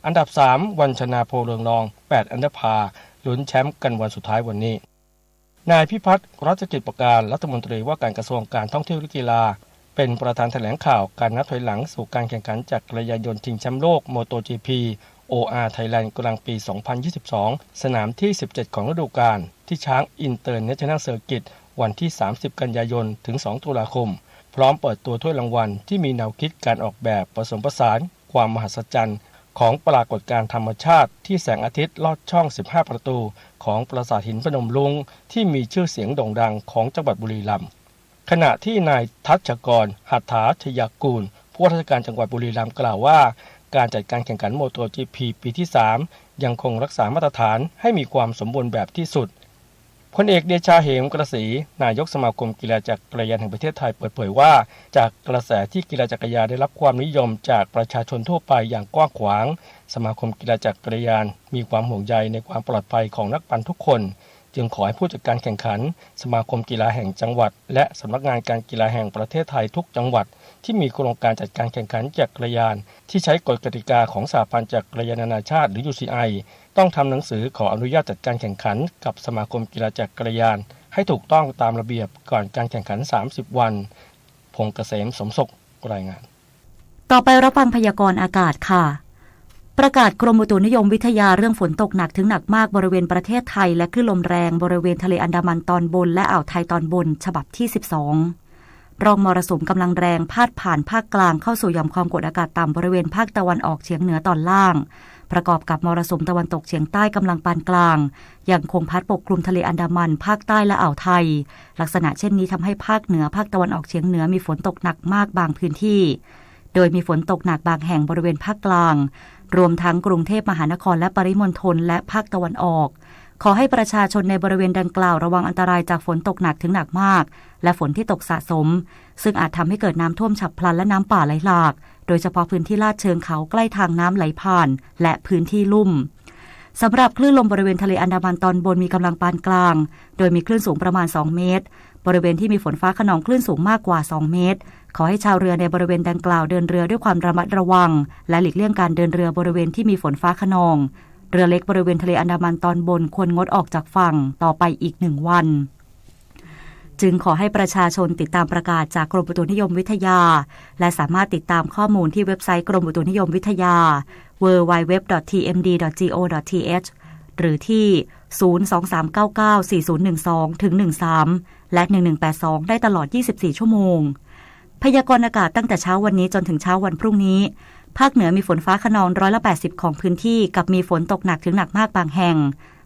อันดับ3วันชนาโพเรืองรอง8อันดับพาลุ้นแชมป์กันวันสุดท้ายวันนี้นายพิพัฒน์รัชกิจประการรัฐมนตรีว่าการกระทรวงการท่องเที่ยวและกีฬาเป็นประธานแถลงข่าวการนับถอยหลังสู่การแข่งขันจักรยานยนต์ชิงแชมป์โลก MotoGP OR Thailand กลางปี 2022 สนามที่ 17 ของฤดูกาลที่ช้างอินเตอร์เนชั่นแนลเซอร์กิตวันที่ 30 กันยายนถึง 2 ตุลาคมพร้อมเปิดตัวถ้วยรางวัลที่มีแนวคิดการออกแบบผสมผสานความมหัศจรรย์ของปรากฏการณ์ธรรมชาติที่แสงอาทิตย์ลอดช่อง 15 ประตูของปราสาทหินพนมรุ้งที่มีชื่อเสียงโด่งดังของจังหวัดบุรีรัมย์ขณะที่นายทัชกรหัตถาชยากูลผู้ว่าราชการจังหวัดบุรีรัมย์กล่าวว่าการจัดการแข่งขัน MotoGP ปีที่ 3 ยังคงรักษามาตรฐานให้มีความสมบูรณ์แบบที่สุดพลเอกเดชาเหมกระสีนายกสมาคมกีฬาจักรยานแห่งประเทศไทยเปิดเผยว่าจากกระแสที่กีฬาจักรยานได้รับความนิยมจากประชาชนทั่วไปอย่างกว้างขวางสมาคมกีฬาจักรยานมีความห่วงใยในความปลอดภัยของนักปั่นทุกคนจึงขอให้ผู้จัดการแข่งขันสมาคมกีฬาแห่งจังหวัดและสำนักงานการกีฬาแห่งประเทศไทยทุกจังหวัดที่มีโครงการจัดการแข่งขันจักรยานที่ใช้กฎกติกาของสหพันธ์จักรยานนานาชาติหรือ UCI ต้องทำหนังสือขออนุญาตจัดการแข่งขันกับสมาคมกีฬาจักรยานให้ถูกต้องตามระเบียบก่อนการแข่งขัน30วันพงษ์เกษมสมศุขรายงานต่อไปรับฟังพยากรณ์อากาศค่ะประกาศกรมอุตุนิยมวิทยาเรื่องฝนตกหนักถึงหนักมากบริเวณประเทศไทยและคลื่นลมแรงบริเวณทะเลอันดามันตอนบนและอ่าวไทยตอนบนฉบับที่12ร่องมรสุมกำลังแรงพาดผ่านภาคกลางเข้าสู่หย่อมความกดอากาศต่ำบริเวณภาคตะวันออกเฉียงเหนือตอนล่างประกอบกับมรสุมตะวันตกเฉียงใต้กำลังปานกลางยังคงพัดปกคลุมทะเลอันดามันภาคใต้และอ่าวไทยลักษณะเช่นนี้ทำให้ภาคเหนือภาคตะวันออกเฉียงเหนือมีฝนตกหนักมากบางพื้นที่โดยมีฝนตกหนักบางแห่งบริเวณภาคกลางรวมทั้งกรุงเทพมหานครและปริมณฑลและภาคตะวันออกขอให้ประชาชนในบริเวณดังกล่าวระวังอันตรายจากฝนตกหนักถึงหนักมากและฝนที่ตกสะสมซึ่งอาจทำให้เกิดน้ำท่วมฉับพลันและน้ำป่าไหลหลากโดยเฉพาะพื้นที่ลาดเชิงเขาใกล้ทางน้ำไหลผ่านและพื้นที่ลุ่มสำหรับคลื่นลมบริเวณทะเลอันดามันตอนบนมีกำลังปานกลางโดยมีคลื่นสูงประมาณ2เมตรบริเวณที่มีฝนฟ้าคะนองคลื่นสูงมากกว่า2เมตรขอให้ชาวเรือในบริเวณดังกล่าวเดินเรือด้วยความระมัดระวังและหลีกเลี่ยงการเดินเรือบริเวณที่มีฝนฟ้าคะนองเรือเล็กบริเวณทะเลอันดามันตอนบนควรงดออกจากฝั่งต่อไปอีก1วันจึงขอให้ประชาชนติดตามประกาศจากกรมอุตุนิยมวิทยาและสามารถติดตามข้อมูลที่เว็บไซต์กรมอุตุนิยมวิทยา www.tmd.go.th หรือที่023994012-13และ1182ได้ตลอด24ชั่วโมงพยากรณ์อากาศตั้งแต่เช้าวันนี้จนถึงเช้าวันพรุ่งนี้ภาคเหนือมีฝนฟ้าคะนอง180ของพื้นที่กับมีฝนตกหนักถึงหนักมากบางแห่ง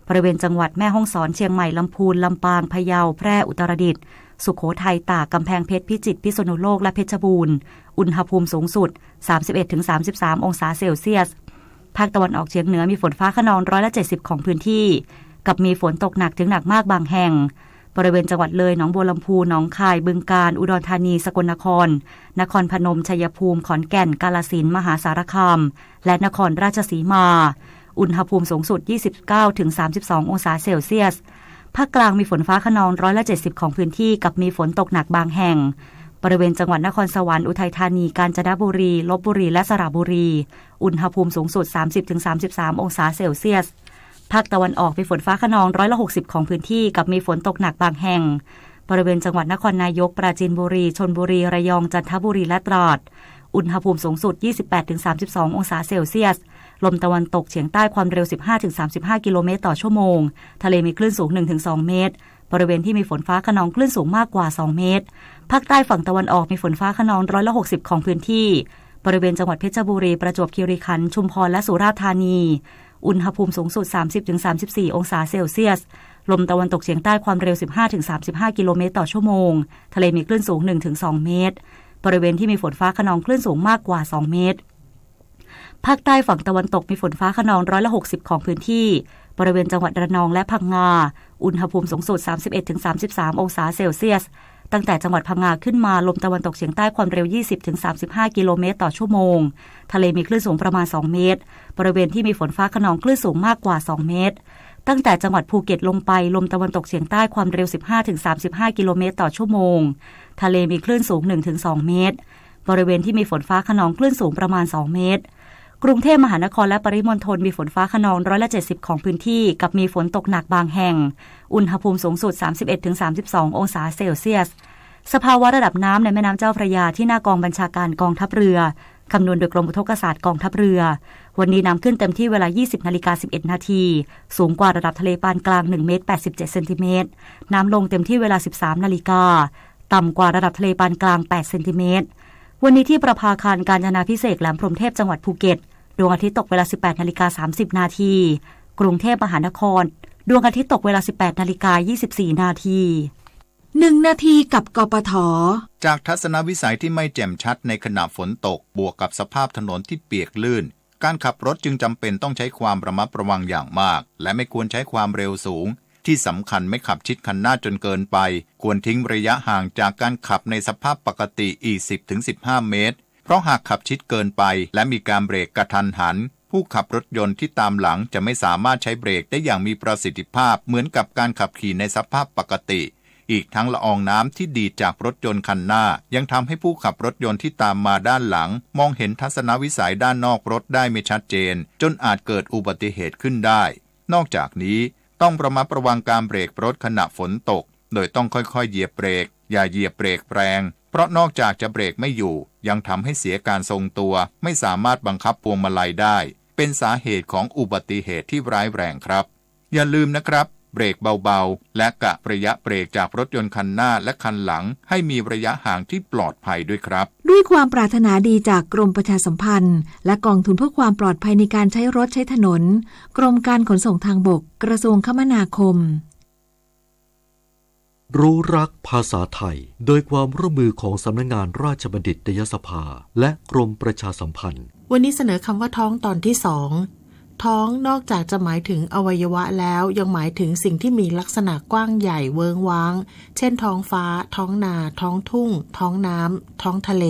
บริเวณจังหวัดแม่ฮ่องสอนเชียงใหม่ลำพูนลำปางพะเยาแพร่อุตรดิตถ์สุโขทัยตากกำแพงเพชรพิจิตรพิษณุโลกและเพชรบูรณ์อุณหภูมิสูงสุด 31-33 องศาเซลเซียสภาคตะวันออกเฉียงเหนือมีฝนฟ้าคะนอง170ของพื้นที่กับมีฝนตกหนักถึงหนักมากบางแห่งบริเวณจังหวัดเลยหนองบัวลำพูหนองคายบึงกาฬอุดรธานีสกลนครนครพนมชัยภูมิขอนแก่นกาฬสินธุ์มหาสารคามและนครราชสีมาอุณหภูมิสูงสุด 29-32 องศาเซลเซียสภาคกลางมีฝนฟ้าคะนอง170ของพื้นที่กับมีฝนตกหนักบางแห่งบริเวณจังหวัดนครสวรรค์อุทัยธานีกาญจนบุรีลพบุรีและสระบุรีอุณหภูมิสูงสุด 30-33 องศาเซลเซียสภาคตะวันออกมีฝนฟ้าคะนอง160ของพื้นที่กับมีฝนตกหนักบางแห่งบริเวณจังหวัดนครนายกปราจีนบุรีชลบุรีระยองจันทบุรีและตราดอุณหภูมิสูงสุด 28-32 องศาเซลเซียสลมตะวันตกเฉียงใต้ความเร็ว 15-35 กิโลเมตรต่อชั่วโมงทะเลมีคลื่นสูง 1-2 เมตรบริเวณที่มีฝนฟ้าคะนองคลื่นสูงมากกว่า2เมตรภาคใต้ฝั่งตะวันออกมีฝนฟ้าคะนอง160ของพื้นที่บริเวณจังหวัดเพชรบุรีประจวบคีรีขันธ์ชุมพรและสุราษฎร์ธานีอุณหภูมิสูงสุด 30-34 องศาเซลเซียสลมตะวันตกเฉียงใต้ความเร็ว 15-35 กิโลเมตรต่อชั่วโมงทะเลมีคลื่นสูง 1-2 เมตรบริเวณที่มีฝนฟ้าคะนองคลื่นสูงมากกว่า2เมตรภาคใต้ฝั่งตะวันตกมีฝนฟ้าคะนอง160ของพื้นที่บริเวณจังหวัดระนองและพังงาอุณหภูมิสูงสุด 31-33 องศาเซลเซียสตั้งแต่จังหวัดพังงาขึ้นมาลมตะวันตกเฉียงใต้ความเร็ว 20-35 กิโลเมตรต่อชั่วโมงทะเลมีคลื่นสูงประมาณ2เมตรบริเวณที่มีฝนฟ้าคะนองคลื่นสูงมากกว่า2เมตรตั้งแต่จังหวัดภูเก็ตลงไปลมตะวันตกเฉียงใต้ความเร็ว 15-35 กิโลเมตรต่อชั่วโมงทะเลมีคลื่นสูง 1-2 เมตรบริเวณที่มีฝนฟ้าคะนองคลื่นสูงประมาณ2เมตร กรุงเทพมหานครและปริมณฑลมีฝนฟ้าคะนอง70%ของพื้นที่กับมีฝนตกหนักบางแห่งอุณหภูมิสูงสุด 31-32 องศาเซลเซียสสภาวะระดับน้ำในแม่น้ำเจ้าพระยาที่หน้ากองบัญชาการกองทัพเรือคำนวณโดยกรมอุทกศาสตร์กองทัพเรือวันนี้น้ำขึ้นเต็มที่เวลา 20:11 นาทีสูงกว่าระดับทะเลปานกลาง1เมตร87เซนติเมตรน้ำลงเต็มที่เวลา 13 นาฬิกาต่ำกว่าระดับทะเลปานกลาง8เซนติเมตรวันนี้ที่ประภาคารกาญจนาภิเษกแหลมพรหมเทพจังหวัดภูเก็ตดวงอาทิตย์ตกเวลา 18:30 นาทีกรุงเทพมหานครดวงอาทิตย์ตกเวลา 18:24 นาที1 นาทีกับกปท.จากทัศนวิสัยที่ไม่แจ่มชัดในขณะฝนตกบวกกับสภาพถนนที่เปียกลื่นการขับรถจึงจำเป็นต้องใช้ความระมัดระวังอย่างมากและไม่ควรใช้ความเร็วสูงที่สำคัญไม่ขับชิดคันหน้าจนเกินไปควรทิ้งระยะห่างจากการขับในสภาพปกติอีก 10-15 เมตรเพราะหากขับชิดเกินไปและมีการเบรกกระทันหันผู้ขับรถยนต์ที่ตามหลังจะไม่สามารถใช้เบรกได้อย่างมีประสิทธิภาพเหมือนกับการขับขี่ในสภาพปกติอีกทั้งละอองน้ำที่ดีดจากรถยนต์คันหน้ายังทำให้ผู้ขับรถยนต์ที่ตามมาด้านหลังมองเห็นทัศนวิสัยด้านนอกรถได้ไม่ชัดเจนจนอาจเกิดอุบัติเหตุขึ้นได้นอกจากนี้ต้องระมัดระวังการเบรกรถขณะฝนตกโดยต้องค่อยๆเหยียบเบรกอย่าเหยียบเบรกแรงเพราะนอกจากจะเบรกไม่อยู่ยังทำให้เสียการทรงตัวไม่สามารถบังคับพวงมาลัยได้เป็นสาเหตุของอุบัติเหตุที่ร้ายแรงครับอย่าลืมนะครับเบรกเบาๆและกะระยะเบรกจากรถยนต์คันหน้าและคันหลังให้มีระยะห่างที่ปลอดภัยด้วยครับด้วยความปรารถนาดีจากกรมประชาสัมพันธ์และกองทุนเพื่อความปลอดภัยในการใช้รถใช้ถนนกรมการขนส่งทางบกกระทรวงคมนาคมรู้รักภาษาไทยโดยความร่วมมือของสำนักงานราชบัณฑิตยสภาและกรมประชาสัมพันธ์วันนี้เสนอคำว่าท้องตอนที่2ท้องนอกจากจะหมายถึงอวัยวะแล้วยังหมายถึงสิ่งที่มีลักษณะกว้างใหญ่เวิ้งว้างเช่นท้องฟ้าท้องนาท้องทุ่งท้องน้ำท้องทะเล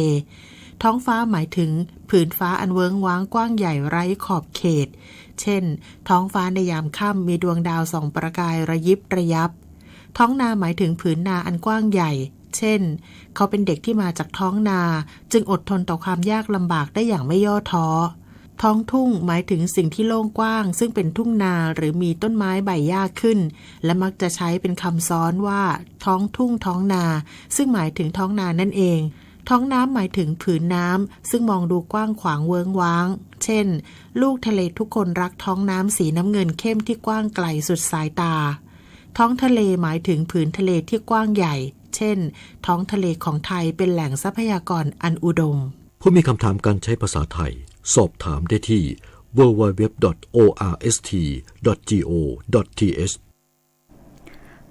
ท้องฟ้าหมายถึงผืนฟ้าอันเวิ้งว้างกว้างใหญ่ไร้ขอบเขตเช่นท้องฟ้าในยามค่ำมีดวงดาวส่องประกายระยิบระยับท้องนาหมายถึงผืนนาอันกว้างใหญ่เช่นเขาเป็นเด็กที่มาจากท้องนาจึงอดทนต่อความยากลำบากได้อย่างไม่ย่อท้อท้องทุ่งหมายถึงสิ่งที่โล่งกว้างซึ่งเป็นทุ่งนาหรือมีต้นไม้ใบหญ้าขึ้นและมักจะใช้เป็นคำซ้อนว่าท้องทุ่งท้องนาซึ่งหมายถึงท้องนานั่นเองท้องน้ำหมายถึงผืนน้ำซึ่งมองดูกว้างขวางเวิ้งว้างเช่นลูกทะเลทุกคนรักท้องน้ำสีน้ำเงินเข้มที่กว้างไกลสุดสายตาท้องทะเลหมายถึงผืนทะเลที่กว้างใหญ่เช่นท้องทะเลของไทยเป็นแหล่งทรัพยากรอันอุดมผู้มีคำถามการใช้ภาษาไทยสอบถามได้ที่ www.orst.go.th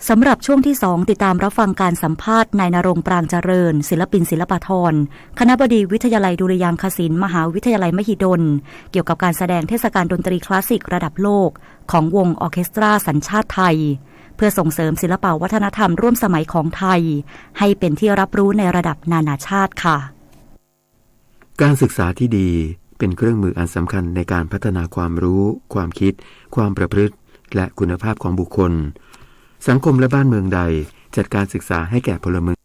สำหรับช่วงที่ 2ติดตามรับฟังการสัมภาษณ์นายณรงค์ปรางเจริญศิลปินศิลปธรคณบดีวิทยาลัยดุริยางคศิลป์มหาวิทยาลัยมหิดลเกี่ยวกับการแสดงเทศกาลดนตรีคลาสสิกระดับโลกของวงออร์เคสตราสัญชาติไทยเพื่อส่งเสริมศิลปวัฒนธรรมร่วมสมัยของไทยให้เป็นที่รับรู้ในระดับนานาชาติค่ะการศึกษาที่ดีเป็นเครื่องมืออันสำคัญในการพัฒนาความรู้ความคิดความประพฤติและคุณภาพของบุคคลสังคมและบ้านเมืองใดจัดการศึกษาให้แก่พลเมือง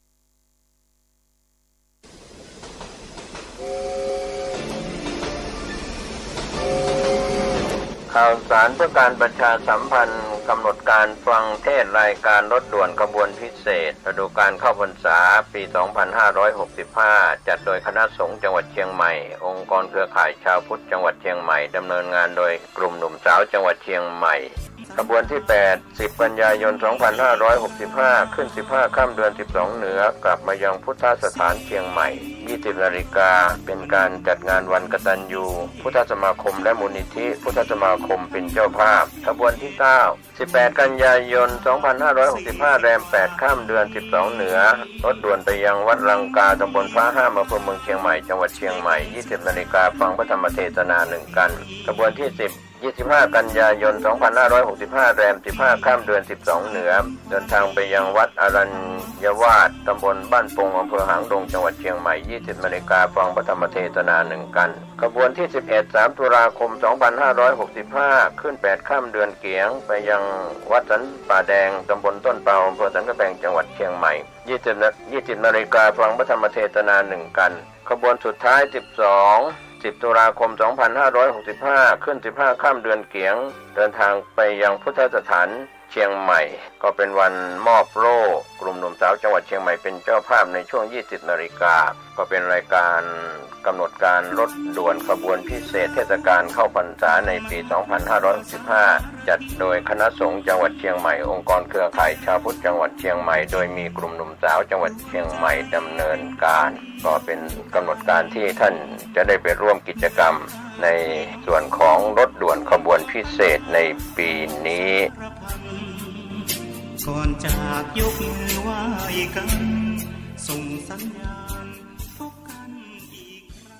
ข่าวสารเพื่อการประชาสัมพันธ์กำหนดการฟังเทศรายการรถด่วนขบวนพิเศษฤดูกาลเข้าพรรษาปี 2565 จัดโดยคณะสงฆ์จังหวัดเชียงใหม่องค์กรเครือข่ายชาวพุทธจังหวัดเชียงใหม่ดำเนินงานโดยกลุ่มหนุ่มสาวจังหวัดเชียงใหม่ขบวนที่ 8 10 กันยายน 2565 ขึ้น 15 ค่ำเดือน 12 เหนือกลับมายังพุทธสถานเชียงใหม่ 20 นาฬิกาเป็นการจัดงานวันกตัญญูพุทธสมาคมและมูลนิธิพุทธสมาคมเป็นเจ้าภาพขบวนที่ 9 18 กันยายน 2565 แรม 8 ค่ำเดือน 12 เหนือรถด่วนไปยังวัดรังกาตำบลฟ้าห้ามอำเภอเมืองเชียงใหม่จังหวัดเชียงใหม่ 20 นาฬิกาฟังพระธรรมเทศนา1กันขบวนที่ 10 25 กันยายน 2565 แรม 15 ค่ำเดือน 12 เหนือเดินทางไปยังวัดอรัญยวาสตำบลบ้านปงอำเภอหางดงจังหวัดเชียงใหม่ 20 นาฬิกาฟังพระธรรมเทศนา1กันขบวนที่ 11 3 ตุลาคม 2565 ขึ้น 8 ค่ำเดือนเกียงไปยังวัดสันป่าแดงตำบลต้นเปาอำเภอสันกำแพงจังหวัดเชียงใหม่ 20 นาฬิกาฟังพระธรรมเทศนา1กันขบวนสุดท้าย 12 10 ตุลาคม 2565 ขึ้น 15 ค่ำเดือนเกียงเดินทางไปยังพุทธสถานเชียงใหม่ก็เป็นวันมอบโล่กลุ่มหนุ่มสาวจังหวัดเชียงใหม่เป็นเจ้าภาพในช่วง 20 นาฬิกาก็เป็นรายการกำหนดการรถด่วนขบวนพิเศษเทศกาลเข้าพรรษาในปี 2565 จัดโดยคณะสงฆ์จังหวัดเชียงใหม่องค์กรเครือข่ายชาวพุทธจังหวัดเชียงใหม่โดยมีกลุ่มหนุ่มสาวจังหวัดเชียงใหม่ดำเนินการก็เป็นกำหนดการที่ท่านจะได้ไปร่วมกิจกรรมในส่วนของรถด่วนขบวนพิเศษในปีนี้ก่อนจากยกมือไหว้กันส่งสัญญาณพบกันอีกครั้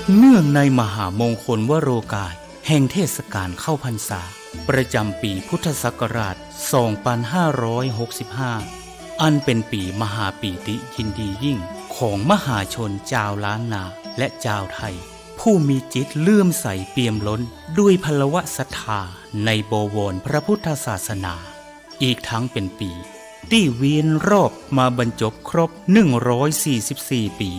งเนื่องในมหามงคลวโรกาสแห่งเทศกาลเข้าพรรษาประจำปีพุทธศักราช 2565 อันเป็นปีมหาปีติยินดียิ่งของมหาชนชาวล้านนาและชาวไทยผู้มีจิตเลื่อมใสเปี่ยมล้นด้วยพลวะศรัทธาในบวรพระพุทธศาสนาอีกทั้งเป็นปีที่เวียนรอบมาบรรจบครบ144 ปี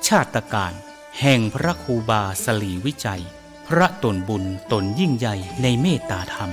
ชาตกาลแห่งพระครูบาสลีวิจัยพระตนบุญตนยิ่งใหญ่ในเมตตาธรรม